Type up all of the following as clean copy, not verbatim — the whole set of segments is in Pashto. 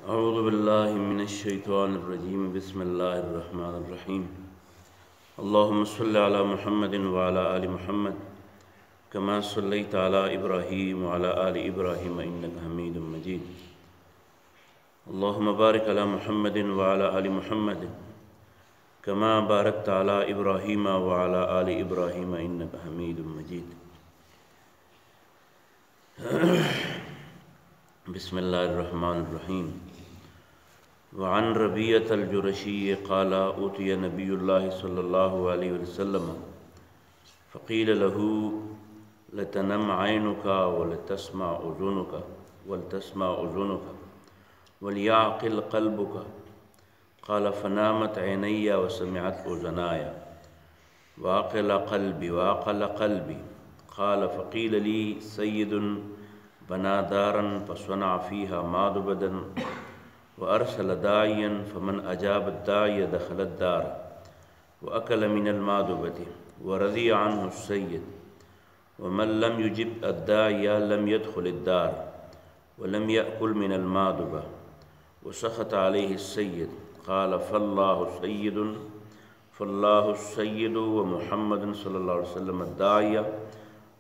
أعوذ بالله من الشيطان الرجيم بسم الله الرحمن الرحيم اللهم صل على محمد وعلى آل محمد كما صليت على إبراهيم وعلى آل إبراهيم إنك حميد مجيد اللهم بارك على محمد وعلى آل محمد كما باركت على إبراهيم وعلى آل إبراهيم إنك حميد مجيد بسم الله الرحمن الرحيم وعن ربيعة الجرشي قال أوتي نبي الله صلى الله عليه وسلم فقيل له لتنم عينك ولتسمع أذنك وليعقل قلبك قال فنامت عيني وسمعت أذناي وعقل قلبي قال فقيل لي سيد بنى دارا فصنع فيها مادبدا وأرسل داعيا فمن أجاب الداعي دخل الدار وأكل من المادبة ورضي عنه السيد ومن لم يجب الداعي لم يدخل الدار ولم يأكل من المادبة وسخط عليه السيد قال فالله السيد ومحمد صلى الله عليه وسلم الداعية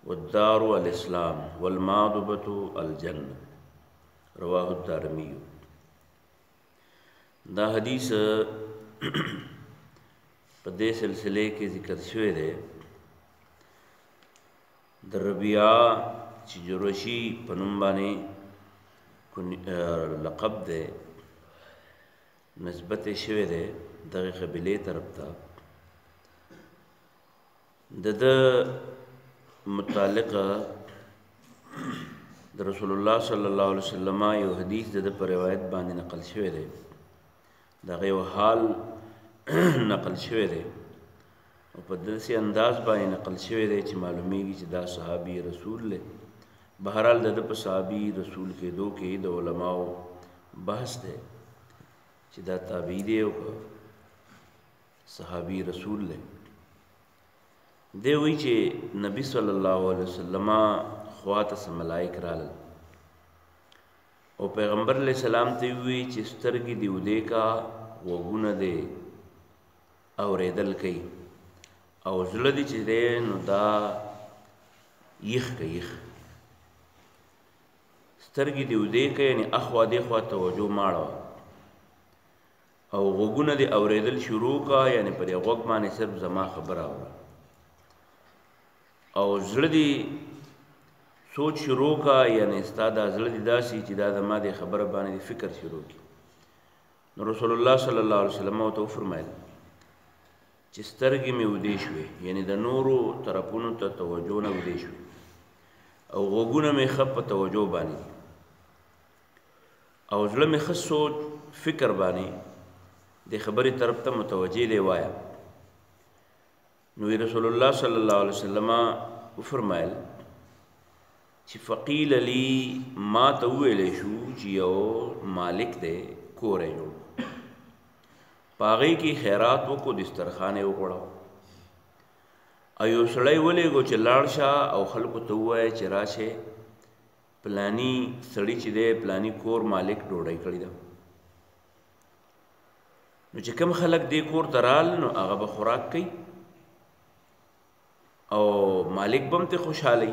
والدار الإسلام والمادبة الجنة رواه الدارمي. دا حدیث په دې سلسله کې ذکر شوی دی د ربیعه چې جرشي په نوم باندې لقب دی نسبت شوی دی دغه قبیلې طرف ته د متعلق د رسول الله صلی الله علیه وسلم یو حدیث د پر روایت باندې نقل شوی دی دغه یو حال نقل شوی دی او په داسې انداز باندې نقل شوی دی چې معلومیږي چې دا صحابي رسول دی. بهرحال د په صحابي رسول کېدو کې د علماو بحث دی چې دا تابعی دی او صحابي رسول دی. دی وی چې نبی صلی الله علیه وسلم خواته سم ملائک رالل او پیغمبر علیہ السلام ته وی چې سترګې دی ودې کا وګونه دی اورېدل کوي او زړه دی چې دی نو دا یخ سترګې دی ودې کوي یعنی اخوا دی خوا توجه ماړه او وګونه دی اورېدل شروع کا یعنی پر غوږ باندې صرف زما خبره اوره او زړه دی سوچ شروع کا یعنی استاد زړه دی داسي چې دا د ما د خبره باندې فکر شروع کی. نو رسول الله صلی الله علیه وسلم او فرمایل چې سترګې مې ودې شوې یعنی د نورو طرفونو ته توجه نه ودې شوې او غوږونه مې خپ توجه باندې او زړه مې خص سوچ فکر باندې د خبرې طرف ته متوجه دی وایا. نو رسول الله صلی الله علیه وسلم فرمایل چې فقیل لی ما ته ویلې شو چې یو مالک دی کور یې جوړ پاغې کې خیرات وکړو دسترخوان یې وکړو ایو سړی ولېږو چې لاړ شه او خلکو ته ووایه چې راشه پلانی سړی چې دی پلانی کور مالک ډوډۍ کړې ده. نو چې کوم خلک دې کور ته رال نو هغه به خوراک کوي او مالک بم ته خوشحالی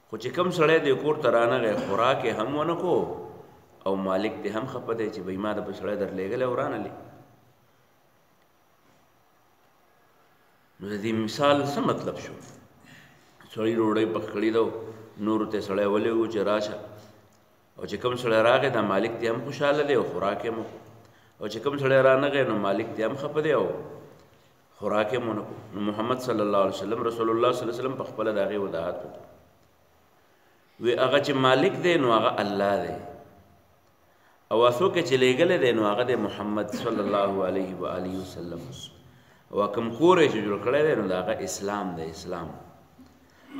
خو چې کم سړی د کور ته رانغی خوراک یې هم ونه کو او مالک ته هم خفه دی چې بھئی ما د په سړی در لېږلی او رانلی. نو د دې مثال څه مطلب شو؟ سړی ډوډۍ پخ کړې ده نورو ته سړی ولېږو چې راشه او چې کوم سړی راغی دا مالک ته هم خوشحاله دی او خوراک یې مو او چې کوم سړی رانغی نو مالک ته هم خفه دی او خوراک یې مو نه کو. نو محمد صلی الله علیه وسلم رسول الله صلی الله علیه وسلم په خپله د هغې وضاحت وکړو وی هغه چې مالک دی نو هغه الله دی او څوک چې لېږلی دی نو هغه دی محمد صلی الله علیه و آله وسلم او کوم کور یې چې جوړ کړی دی نو د هغه اسلام دی اسلام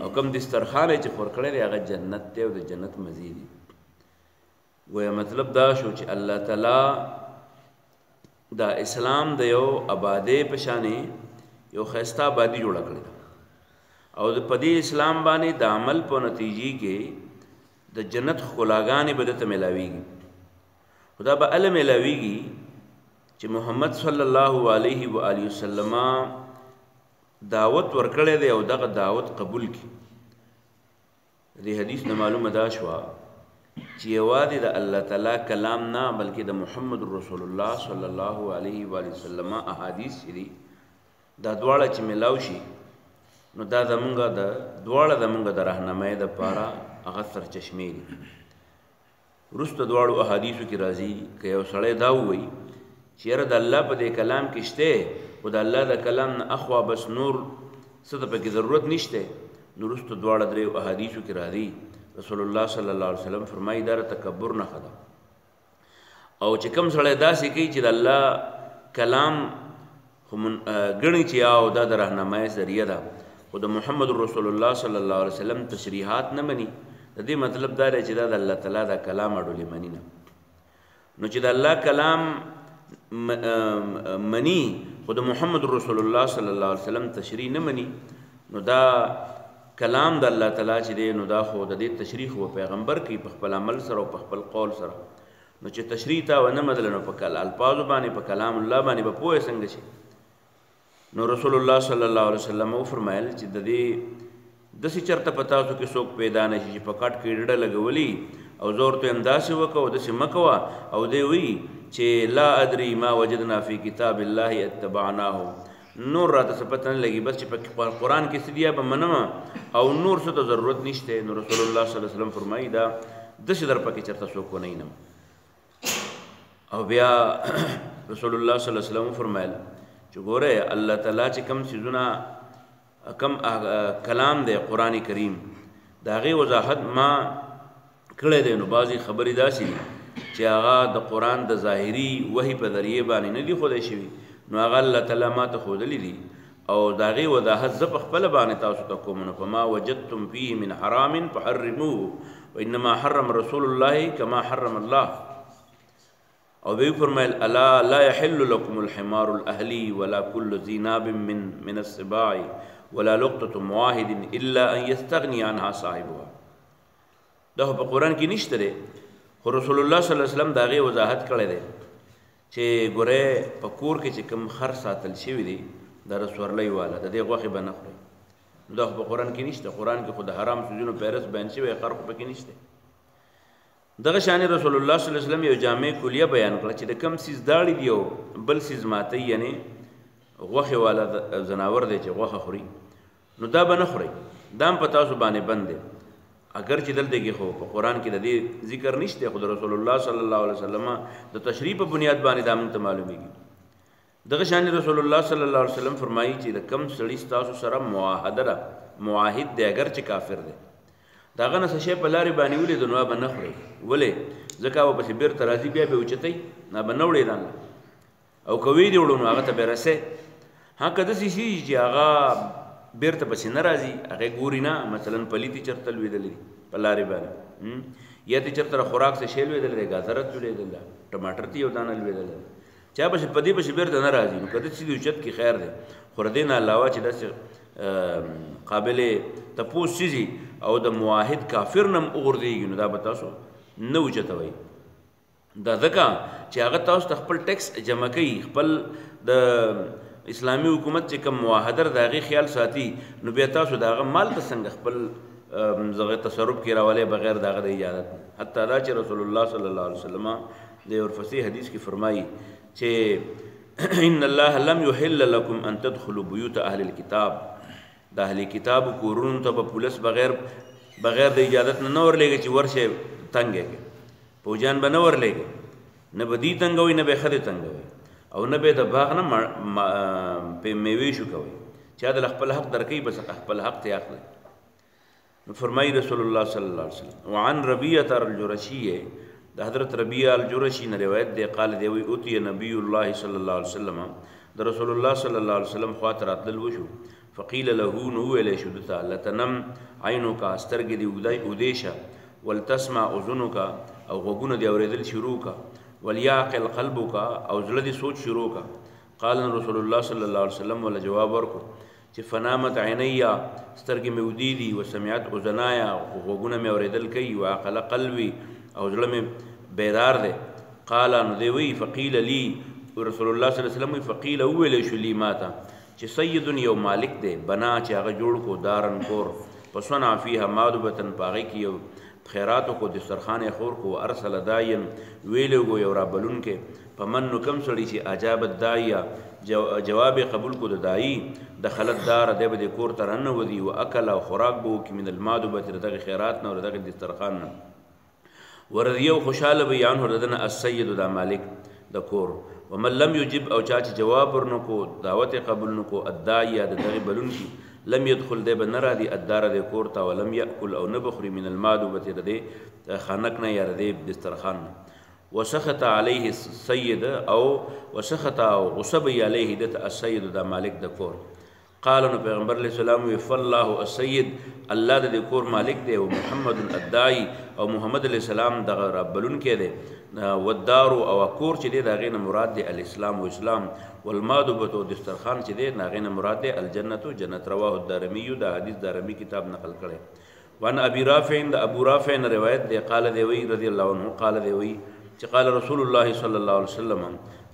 او کوم دسترخوان یې چې خور کړی دی هغه جنت دی او د جنت مزې دي. گویا مطلب دا شو چې الله تعالی دا اسلام د یو آبادې په شانې یو ښایسته آبادي جوړه کړې ده او د پدې اسلام باندې د عمل په نتیجې کې د جنت خلاګانې به دته ملاويږي خدا به ال ملاويږي چې محمد صلی الله علیه و آله وسلم دعوت ورکړې دی او دغه دعوت قبول کړي دې حدیث نه معلومه دا شوه چې یوازې د الله تعالی کلام نه بلکې د محمد رسول الله صلی الله علیه و آله وسلم احادیث دي دا دواړه چې ملاو شي نو دا زمونږ د دواړه زمونږ د راهنمایي د پاره هغه سرچشمې دي وروسته دواړو احادیثو کې راځي که یو سړی دا ووایي چې یاره د الله په دې کلام کې شته خو د الله د کلام نه اخوا بس نور څه ته پکې ضرورت نشته نو وروسته دواړه درې احادیثو کې راځي رسول الله صلی الله علیه وسلم فرمایي دا تکبر نه خدا او چې کوم سړی داسې کوي چې د الله کلام ګڼي چې او دا د راهنمایي ذریعه ده خو د محمد رسول الله صلی الله علیه وسلم تشریحات نه مني د دې مطلب دا دی چې دا د الله تعالی د کلام اډولې مني نه نو چې د الله کلام منی خو د محمد رسول الله صلی الله علیه وسلم تشریح نه مني نو دا کلام د الله تعالی چې دی نو دا خو د دې تشریح و پیغمبر کوي په خپل عمل سره او په خپل قول سره نو چې تشریح تا و نه مدل نو په الفاظ باندې په کلام الله باندې به پوهه څنګه شي نو رسول الله صلی الله علیه وسلم فرمایل چې د دې داسې چرته پتا سو کې څوک پیدا نشي چې په کټ کې ډډه لګولي او زور ته انداسې وکړو داسې مکوه او دی وی چې لا ادري ما وجدنا فی کتاب الله اتبعناه نور راته څه پته نه لګي بس چې په قرآن کې څه دي به منم او نور څه ته ضرورت نشته نو رسول الله صلی الله علیه وسلم فرمایي دا داسې در پکې چېرته څوک ونه وینم او بیا رسول الله صلی الله علیه وسلم فرمایل چې ګوره الله تعالی چې کوم څیزونه کم کلام دی قرآن کریم د هغې وضاحت ما کړی دی نو بعضې خبرې داسې دي چې هغه د قرآن د ظاهري وحي په ذریعې باندې نه دي ښودی شوي نو هغه الله تعالی ما ته ښودلي دي او د هغې وضاحت زه په خپله باندې تاسو ته کوم نو فما وجدتم فيه من حرام فحرموه وانما حرم رسول الله كما حرم الله او بیا فرمایل الا لا يحل لكم الحمار الاهلي ولا كل ذي ناب من السباع ولا لقطة معاهد الا ان يستغني عنها صاحبها دا په قرآن کې نشته دی خو رسول الله صلی الله علیه وسلم د هغې وضاحت کړی دی چې ګورې په کور کې چې کوم خر ساتل شوي دی دا د سورلۍ والا د دې غوښې به نه خورئ نو دا خو په قرآن کې نشته قرآن کې خو د حرام څیزونو فهرست بیان شوی خر خو پکې نشته دغه شانې رسول الله صلی الله علیه وسلم یو جامع کلیه بیان کړه چې د کوم څیز داړي دی او بل څیز ماتی یعنې غوښې والا ځناور دی چې غوښه خوري نو دا به نه خورئ دا هم په تاسو باندې بند دی اگر چې دلته کې خو په قرآن کې د دې ذکر نشته خو د رسول الله صلی الله علیه وسلم د تشریح په بنیاد باندې دا موږ ته معلومیږي دغه شان رسول الله صلی الله علیه وسلم فرمایي چې د کم سړي تاسو سره معاهده ده معاهد دی اگر چې کافر دی داغه نه څه شی په لارې باندې ولید نو به نه خوري ولې ځکه و پسې بیرته راځي بیا به اوچتئ نه به نه وړې دانله او که وی دې وړو نو هغه ته به رسې ها که داسې شي چې هغه بیرته پسې نه راځي هغې ګوري نه مثلا پلیتې چېرته لوېدلې دي په لارې باندې یا دې چېرته خوراک څه شی لوېدلی دی ګازره لوېدلی ده ټماټر ته یو دانه لوېدلی ده چا پسې په دې پسې بیرته نه راځي نو که داسې دي اوچت کې خیر دی خو د دې نه علاوه چې داسې قابل تپوس چیزي او د معاهد کافر نه هم وغورځېږي نو دا به تاسو نه اوچتوئ دا ځکه چې هغه تاسو ته خپل ټیکس جمع کوي خپل د اسلامی حکومت چې کوم معاهده د هغې خیال ساتي نو بیا تاسو د هغه مال ته څنګه خپل زغه تصرف کې راولئ بغیر د هغه د اجازت حتی دا چې رسول الله صلی الله علیه وسلم د یو فصیح حدیث کې فرمایي چې ان الله لم يحل لكم ان تدخلوا بيوت اهل الكتاب د اهل کتاب کورونو ته به پولیس بغیر د اجازت نه ورلېږي چې ورشه تنګ کې پوجان به نه ورلېږي نه به دي تنګوي نه به ښځې تنګوي او نه به د باغ نه په میوې شو کوي چې د خپل حق درکوي بس خپل حق ته اخلي نو فرمایي رسول الله صلی الله علیه وسلم وعن ربیعة الجرشی د حضرت ربیعة الجرشی نه روایت دی قال دی وی اوتی نبی الله صلی الله علیه وسلم د رسول الله صلی الله علیه وسلم خواته راتلل وشو فقیل له نو ویلی شو دته لتنم عینک سترګې دې اودیشه ولتسمع اذنک او غوږونه دې اورېدل شروع کا وليعقل قلبك او زړه دې سوچ شروع کا قال رسول الله صلی الله علیه وسلم ولا جواب ورکو چې فنامت عینیا سترګې مې ودې دي وسمعت اذنایا غوږونه مې اورېدل کوي وعقل قلبي او زړه مې بیدار دی قال نو دی وی فقیل لی رسول الله صلی الله علیه وسلم فقیل ویل شو لی ماته چې سید یو مالک دی بنا چې هغه جوړ کو دارن کور پسونه فيها مادبتن پاغي کې یو خیراتو کو دسترخوان خور کو ارسل داین ویلو گو یو را بلون کې پمن نو کم سړی چې اجاب الداعیه جواب قبول کو د دای دخلت دار د به کور تر نه ودی او اکل او خوراک بو کې من المادبت دغه خیرات نه دغه دسترخوان نه ورضیو خوشاله بیان هردن السید دا مالک د کور ومن لم یجب او چا چې جواب ورنکو دعوت قبول نکو الداعیه دغه بلون کې لم يدخل ده بنرا دي الدار ده کورتا ولم يأكل او نبخري من المادوبة ده خانقنا يا ده دسترخان وسخط عليه السيد او وسخط او غصب عليه ده السيد ده مالك ده کور قال نو پیغمبر علیہ السلام فالله السيد الله ده کور مالک ده ومحمد الداعي او محمد علیہ السلام ده ربلون کې ده والدار او کور چې ده غینه مراد ده الاسلام و اسلام والمادوبة دسترخان چې ده غینه مراد ده الجنت جنت رواه الدارمي ده حدیث دارمی کتاب نقل کړي وان ابي رافع ده ابو رافع روایت ده قال ده وی رضی الله عنه قال ده وی چې قال رسول الله صلی الله علیه وسلم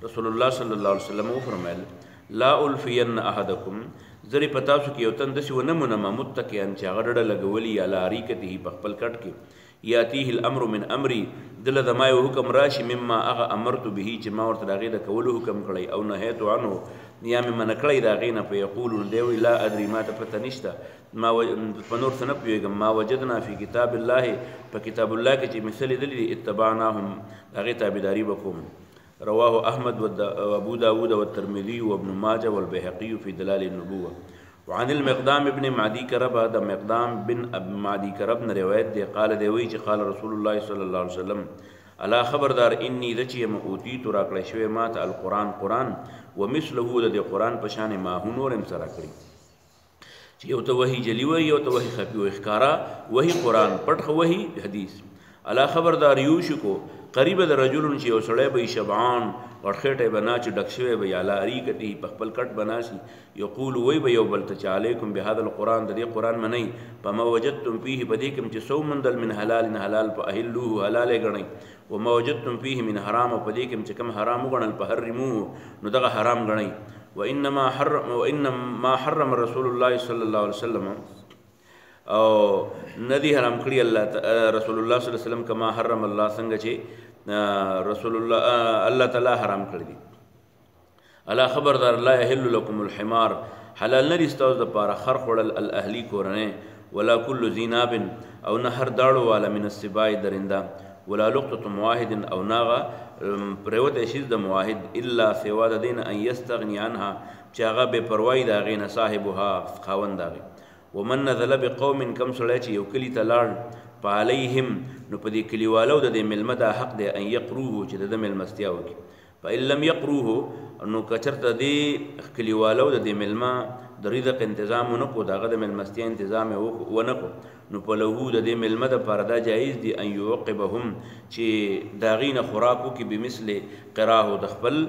رسول الله صلی الله علیه وسلم فرمایل لا الفین احدکم زری پتاسو کې یو تن دسی ونه منما متکئن چې هغه ډډه لګولي یا لاریکته په خپل کټ کې یاتیه الامر من امری دل د ما یو حکم راشي مما هغه امرت به چې ما ورته دغه د کولو حکم کړی او نهیت عنه یا مې من کړی دغه نه په یقول دی لا ادري ما ته پته نشته ما په نور څه نه پیږم ما وجدنا فی کتاب الله په کتاب الله کې چې مثل دلی اتبعناهم هغه تابعداري وکوم رواه احمد وابو داود والترمذي وابن ماجه والبيهقي في دلال النبوه وعن المقدام ابن معدي كرب هذا مقدام بن معدي كرب نے روایت دے قال دی وی چې قال رسول الله صلی الله علیه وسلم الا خبردار انی ذچ یم اوتی تو راکړی شوی ماته القران قران ومثله د قران په شان ما هنورم سره کړی چې یو ته وحی جلی وی یو ته وحی خفی و اخکارا وحی قران پټ وحی حدیث الا خبردار یوشکو قریب د رجلن چې یو سړی به شبعان ورخټه بنا چې ډک شوی به یا لاری کتی په خپل کټ بناسي یقول وی به یو بل ته علیکم بهذا القران د دې قران منی فما وجدتم فيه بدیکم چې سو مندل من حلال حلال فاهلوه حلال غنی وما وجدتم فيه من حرام بدیکم چې کم حرام غنل فحرموه نو دغه حرام غنی وانما حرم رسول الله صلی الله علیه وسلم او ندی حرام کړی الله رسول الله صلی الله علیه وسلم کما حرم الله څنګه چې رسول الله تعالی حرام کړی دي الا خبردار لا يحل لكم الحمار حلال ندی استاذ د پاره خر خړل الاهلی کورنه ولا كل ذناب او نهر داړو والا من السباع درنده ولا لقطه واحد او ناغه پروت شیز د موحد الا سوا د دین ان یستغنی عنها چې هغه به پروايي دا غینه صاحبها خاوند داغه ومن نزل بقوم کم سړی چې یو کلی ته لاړ فعليهم نو په دې کلیوالو د دې ملمه دا حق دی ان یقروه چې د ملمستیا وکړي فإن لم يقروه نو کچرته دې کلیوالو د دې ملمه د رزق تنظیم نه کو داغه د ملمستیا تنظیم ونه کو نو په له د دې ملمه د پردا جایز دی ان يوقبهم چې داغینه خوراکو کې بمثل قراه د خپل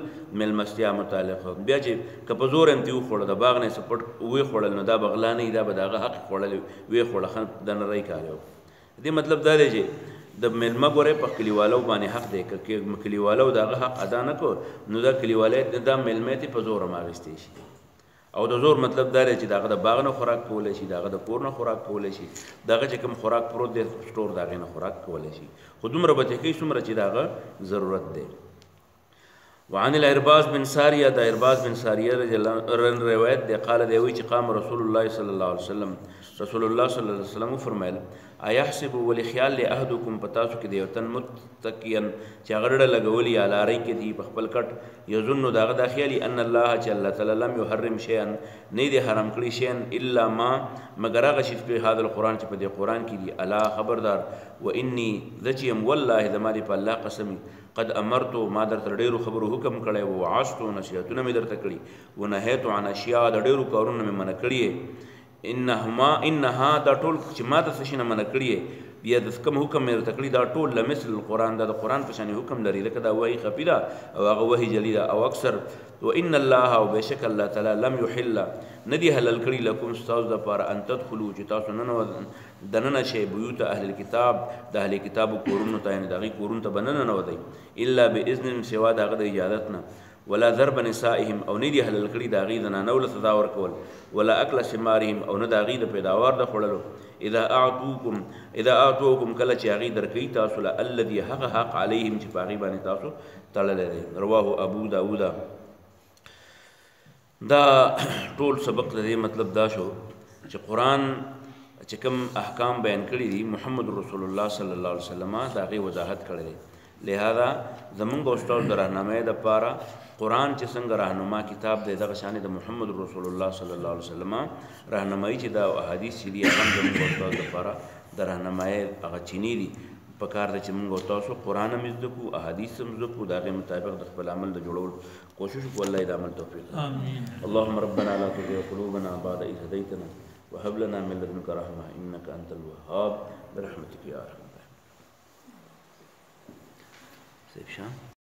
ملمستیا متعلق بیا چې کپزور انتیو خوړه د باغ نه سپټ وې خوړل نو دا بغلا نه دا به داغه حق خوړل وې خوړه د نری کارو دې مطلب دا دی چې د ملمه ګوره په کلیوالو باندې حق دی که کلیوالو داغه حق ادا نه کو نو دا کلیواله د ملمه ته په زور ماغستې شي او د زور مطلب دا دی چې داغه د باغ نه خوراک کولای شي داغه د کور نه خوراک کولای شي داغه چې کوم خوراک پروت دی سٹور داغه نه خوراک کولای شي خو دومره به کې څومره چې داغه ضرورت دی وعن الارباز بن ساریه د ارباز بن ساریه روایت دی قال دی وی چې قام رسول الله صلی الله علیه وسلم رسول الله صلی الله علیه وسلم فرمایل ايحسب ولخيال لاحدكم پتاسو کې دی وتن متقین چې غړډه لګولي یا لاري کې دی په خپل کټ یظن داغه د خیالي ان الله جل تعالی لم يحرم شيئا نه دی حرام کړی شيئا الا ما مگر هغه شی په هاذ القران چې په دې قران کې دی الا خبردار واني ذچم والله زماري په الله قسمی قد امرت ما در تر ډیرو خبرو حکم کړی او عاشتو نصیحتونه مې درته کړی و نهیت عن اشیاء د ډیرو کارونه مې منع کړی انها دا ټول چې ما ته څه نه منع کړی بیا د کوم حکم مې درته کړي دا ټول لمثل القرآن دا د قرآن په شانې حکم لري لکه دا وحي خفي ده او هغه وحي جلي ده او اکثر وان الله او بېشک الله تعالی لم يحل ندی حلال کړي لکم ستاسو دپاره ان تدخلوا چې تاسو دننه شئ بیوت اهل الکتاب د اهل کتابو کورونو ته یعنې د هغوی کورونو ته به نه ننوځئ الا باذن سوا د هغه د اجازت نه ولا ضرب نسائهم او نه دي حلال کړي د هغوی زنانو له سزا ورکول ولا اکل ثمارهم او نه د هغوی د پیداوار د خوړلو اذا اعطوکم کله چې هغوی درکوي تاسو له الذي هغه حق علیهم چې په هغوی باندې تاسو تړلی دی رواه ابو داود دا ټول سبق د دې مطلب دا شو چې قرآن چې کوم احکام بیان کړي دي محمد رسول الله صلی الله علیه وسلم د هغې وضاحت کړی دی لہذا زمونږ او ستاسو د رهنمایۍ دپاره قرآن چې څنګه رهنما کتاب دی دغه شانې د محمد رسول الله صلی الله علیه وسلم رهنمایي چې دا احادیث چې دي هغه هم زمونږ او ستاسو دپاره د رهنمایۍ هغه چینې دي په کار ده چې موږ او تاسو قرآن هم زده کړو احادیث هم زده کړو د هغې مطابق د خپل عمل د جوړولو کوشش وکړو الله یې د عمل توفیق آمین اللهم ربنا لا تزغ قلوبنا بعد إذ هديتنا وهب لنا من لدنك رحمة إنك أنت الوهاب برحمتك يا أرحم الراحمين.